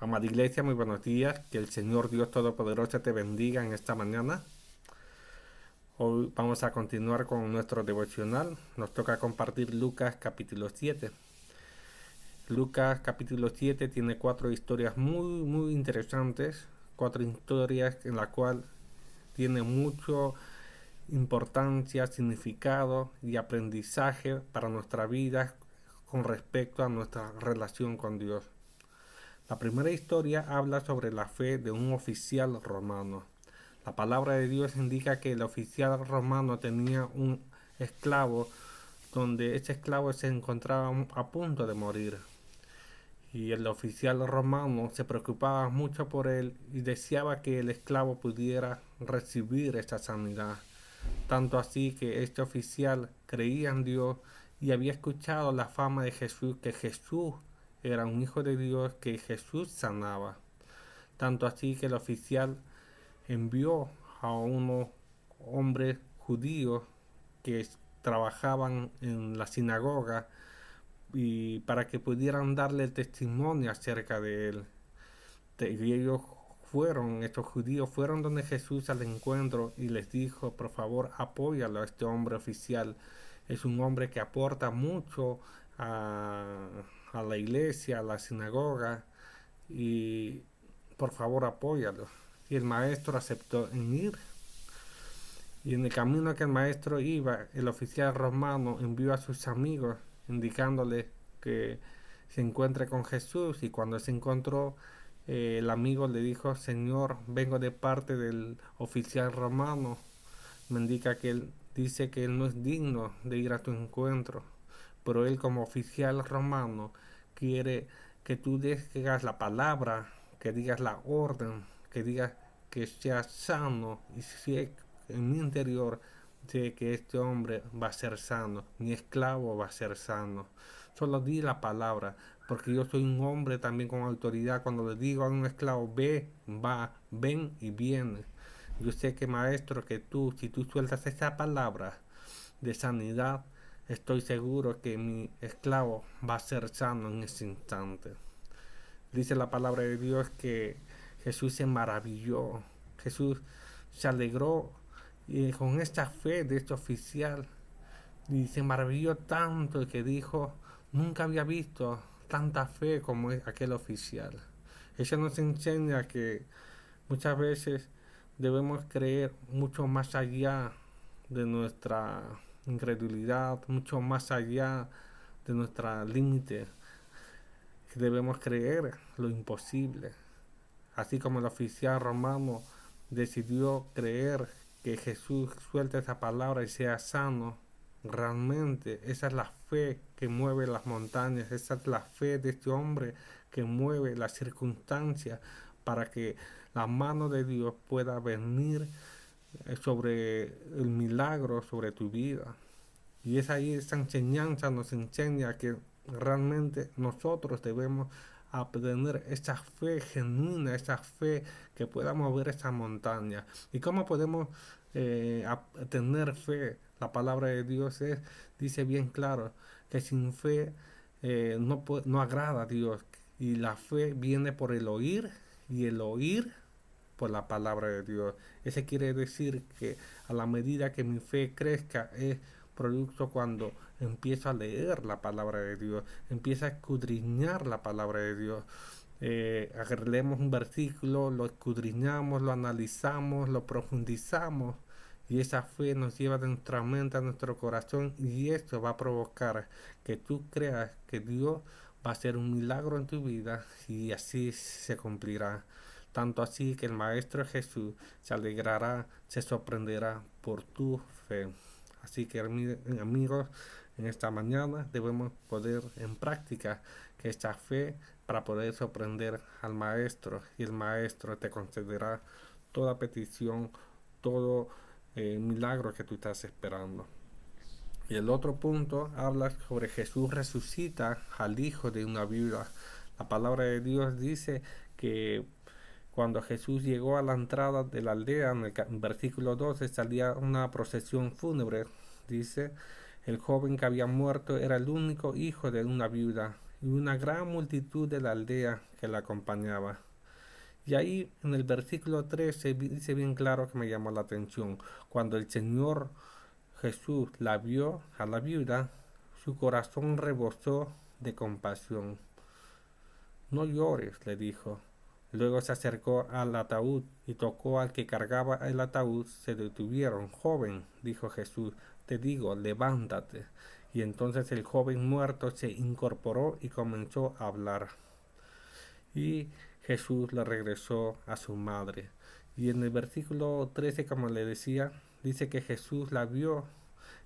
Amada Iglesia, muy buenos días. Que el Señor Dios Todopoderoso te bendiga en esta mañana. Hoy vamos a continuar con nuestro devocional. Nos toca compartir Lucas capítulo 7. Lucas capítulo 7 tiene 4 historias muy interesantes. 4 historias en la cual tiene mucho importancia, significado y aprendizaje para nuestra vida con respecto a nuestra relación con Dios. La primera historia habla sobre la fe de un oficial romano. La palabra de Dios indica que el oficial romano tenía un esclavo donde ese esclavo se encontraba a punto de morir. Y el oficial romano se preocupaba mucho por él y deseaba que el esclavo pudiera recibir esa sanidad. Tanto así que este oficial creía en Dios y había escuchado la fama de Jesús, que Jesús era un hijo de Dios, que Jesús sanaba. Tanto así que el oficial envió a unos hombres judíos que trabajaban en la sinagoga y para que pudieran darle testimonio acerca de él. Y ellos estos judíos fueron donde Jesús al encuentro y les dijo: por favor, apóyalo a este hombre oficial. Es un hombre que aporta mucho a la iglesia, a la sinagoga, y por favor apóyalo. Y el maestro aceptó en ir. Y en el camino que el maestro iba, el oficial romano envió a sus amigos indicándole que se encuentre con Jesús. Y cuando se encontró, el amigo le dijo: Señor, vengo de parte del oficial romano. Me indica que él dice que él no es digno de ir a tu encuentro, pero él, como oficial romano, quiere que tú digas la palabra, que digas la orden, que digas que sea sano. Y si en mi interior sé que este hombre va a ser sano, mi esclavo va a ser sano. Solo di la palabra, porque yo soy un hombre también con autoridad. Cuando le digo a un esclavo: ve, va, ven y viene. Yo sé que, maestro, que si tú sueltas esa palabra de sanidad, estoy seguro que mi esclavo va a ser sano en ese instante. Dice la palabra de Dios que Jesús se maravilló, Jesús se alegró con esta fe de este oficial, y se maravilló tanto que dijo: nunca había visto tanta fe como aquel oficial. Eso nos enseña que muchas veces debemos creer mucho más allá de nuestra incredulidad, mucho más allá de nuestra límite. Debemos creer lo imposible. Así como el oficial romano decidió creer que Jesús suelte esa palabra y sea sano, realmente esa es la fe que mueve las montañas, esa es la fe de este hombre que mueve las circunstancias para que la mano de Dios pueda venir sobre el milagro, sobre tu vida. Y es ahí, esa enseñanza nos enseña que realmente nosotros debemos obtener esa fe genuina, esa fe que pueda mover esa montaña. ¿Y cómo podemos tener fe? La palabra de Dios dice bien claro que sin fe no agrada a Dios. Y la fe viene por el oír, y el oír por la palabra de Dios. Ese quiere decir que a la medida que mi fe crezca es producto cuando empiezo a leer la palabra de Dios, empiezo a escudriñar la palabra de Dios. Leemos un versículo, lo escudriñamos, lo analizamos, lo profundizamos, y esa fe nos lleva de nuestra mente a nuestro corazón, y esto va a provocar que tú creas que Dios va a hacer un milagro en tu vida, y así se cumplirá. Tanto así que el Maestro Jesús se alegrará, se sorprenderá por tu fe. Así que, amigos, en esta mañana debemos poner en práctica que esta fe para poder sorprender al Maestro, y el Maestro te concederá toda petición, todo milagro que tú estás esperando. Y el otro punto habla sobre Jesús resucita al hijo de una viuda. La palabra de Dios dice que cuando Jesús llegó a la entrada de la aldea, en el versículo 12, salía una procesión fúnebre. Dice: el joven que había muerto era el único hijo de una viuda, y una gran multitud de la aldea que la acompañaba. Y ahí en el versículo 13 dice bien claro que me llamó la atención. Cuando el Señor Jesús la vio a la viuda, su corazón rebosó de compasión. No llores, le dijo. Luego se acercó al ataúd y tocó al que cargaba el ataúd. Se detuvieron. Joven, dijo Jesús, te digo, levántate. Y entonces el joven muerto se incorporó y comenzó a hablar. Y Jesús le regresó a su madre. Y en el versículo 13, como le decía, dice que Jesús la vio,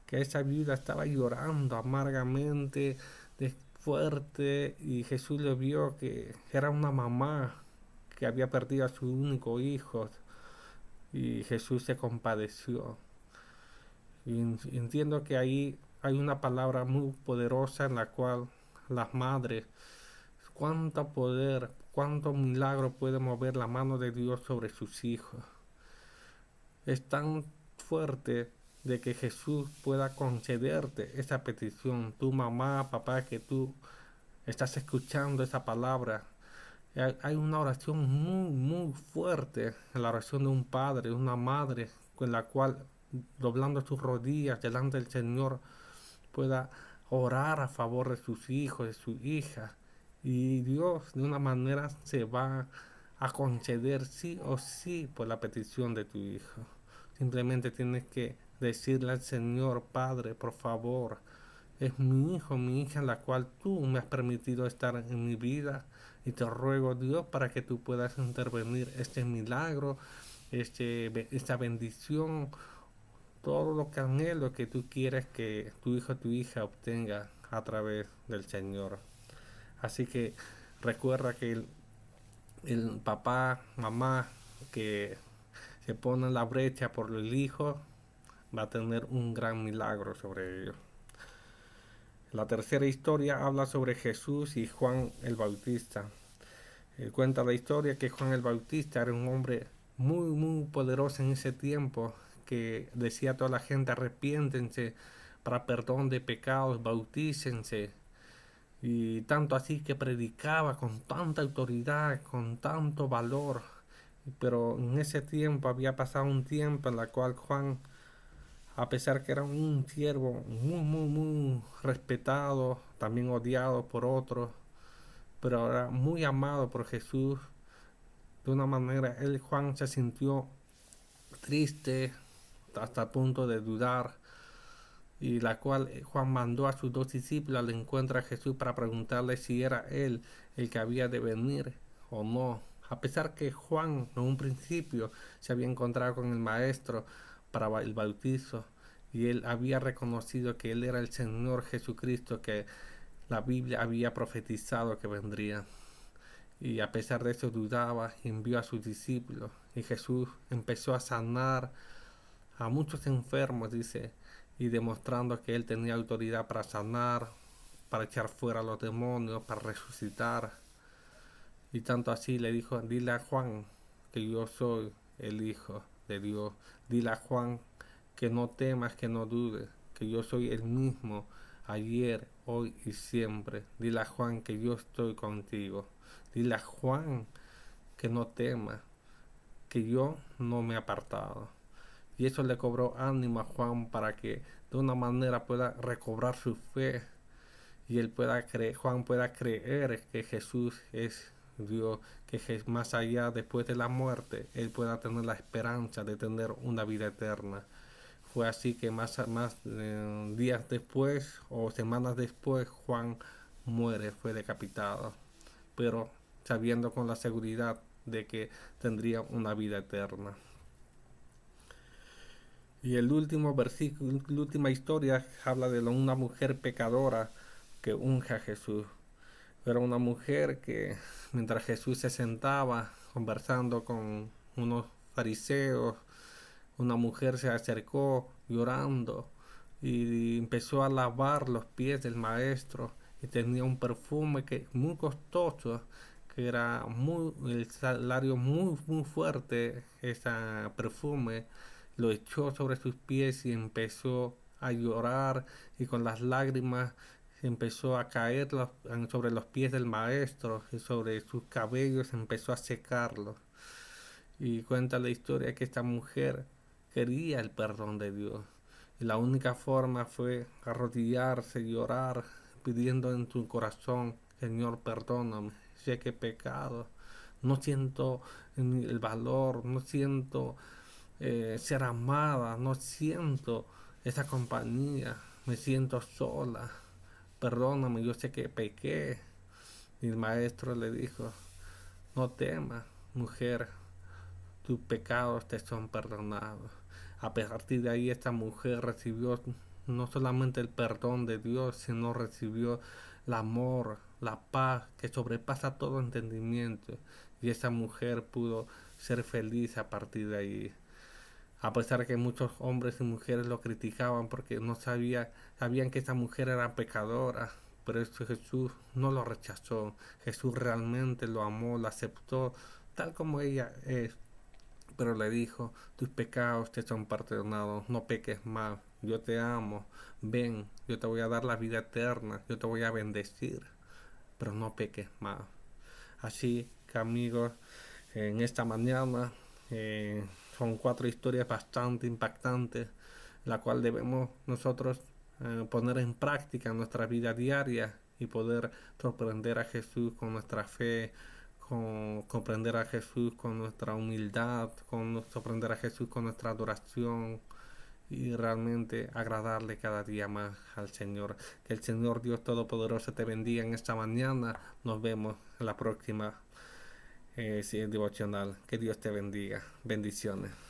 que esa viuda estaba llorando amargamente, fuerte, y Jesús le vio que era una mamá que había perdido a su único hijo, y Jesús se compadeció. Y entiendo que ahí hay una palabra muy poderosa en la cual las madres, cuánto poder, cuánto milagro puede mover la mano de Dios sobre sus hijos. Es tan fuerte de que Jesús pueda concederte esa petición. Tu mamá, papá, que tú estás escuchando esa palabra. Hay una oración muy, muy fuerte, la oración de un padre, una madre, con la cual, doblando sus rodillas delante del Señor, pueda orar a favor de sus hijos, de su hija. Y Dios de una manera se va a conceder sí o sí por la petición de tu hijo. Simplemente tienes que decirle al Señor, Padre, por favor, es mi hijo, mi hija, en la cual tú me has permitido estar en mi vida. Y te ruego, Dios, para que tú puedas intervenir este milagro, esta bendición, todo lo que anhelo que tú quieres que tu hijo o tu hija obtenga a través del Señor. Así que recuerda que el papá, mamá que se pone en la brecha por el hijo va a tener un gran milagro sobre ellos. La tercera historia habla sobre Jesús y Juan el Bautista. Cuenta la historia que Juan el Bautista era un hombre muy, muy poderoso en ese tiempo, que decía a toda la gente: arrepiéntense para perdón de pecados, bautícense. Y tanto así que predicaba con tanta autoridad, con tanto valor. Pero en ese tiempo había pasado un tiempo en el cual Juan, a pesar que era un siervo muy, muy, muy respetado, también odiado por otros, pero era muy amado por Jesús, de una manera, Juan se sintió triste hasta el punto de dudar, y la cual Juan mandó a sus dos discípulos al encuentro a Jesús para preguntarle si era él el que había de venir o no. A pesar que Juan en un principio se había encontrado con el maestro para el bautizo, y él había reconocido que él era el Señor Jesucristo que la Biblia había profetizado que vendría. Y a pesar de eso dudaba y envió a sus discípulos. Y Jesús empezó a sanar a muchos enfermos, dice, y demostrando que él tenía autoridad para sanar, para echar fuera a los demonios, para resucitar. Y tanto así le dijo: dile a Juan que yo soy el Hijo de Dios. Dile a Juan que no temas, que no dudes, que yo soy el mismo ayer, hoy y siempre. Dile a Juan que yo estoy contigo. Dile a Juan que no tema, que yo no me he apartado. Y eso le cobró ánimo a Juan para que de una manera pueda recobrar su fe, y él pueda Juan pueda creer que Jesús es Dios, que más allá, después de la muerte, él pueda tener la esperanza de tener una vida eterna. Fue así que más días después o semanas después, Juan muere, fue decapitado, pero sabiendo con la seguridad de que tendría una vida eterna. Y el último versículo, la última historia, habla de una mujer pecadora que unge a Jesús. Era una mujer que, mientras Jesús se sentaba conversando con unos fariseos, una mujer se acercó llorando y empezó a lavar los pies del maestro, y tenía un perfume muy costoso, que era el salario muy, muy fuerte. Ese perfume lo echó sobre sus pies y empezó a llorar, y con las lágrimas empezó a caer sobre los pies del maestro y sobre sus cabellos empezó a secarlos. Y cuenta la historia que esta mujer quería el perdón de Dios. Y la única forma fue arrodillarse y orar, pidiendo en tu corazón, Señor, perdóname, sé que he pecado, no siento el valor, no siento ser amada, no siento esa compañía, me siento sola, perdóname, yo sé que pequé. Y el maestro le dijo, no temas, mujer, tus pecados te son perdonados. A partir de ahí esta mujer recibió no solamente el perdón de Dios, sino recibió el amor, la paz que sobrepasa todo entendimiento. Y esa mujer pudo ser feliz a partir de ahí. A pesar de que muchos hombres y mujeres lo criticaban porque no sabían que esa mujer era pecadora, pero eso Jesús no lo rechazó. Jesús realmente lo amó, lo aceptó tal como ella es, pero le dijo, tus pecados te son perdonados, no peques más, yo te amo, ven, yo te voy a dar la vida eterna, yo te voy a bendecir, pero no peques más. Así que amigos, en esta mañana son 4 historias bastante impactantes, la cual debemos nosotros poner en práctica en nuestra vida diaria y poder sorprender a Jesús con nuestra fe, con comprender a Jesús con nuestra humildad, con sorprender a Jesús con nuestra adoración y realmente agradarle cada día más al Señor. Que el Señor Dios Todopoderoso te bendiga en esta mañana. Nos vemos en la próxima devocional. Que Dios te bendiga. Bendiciones.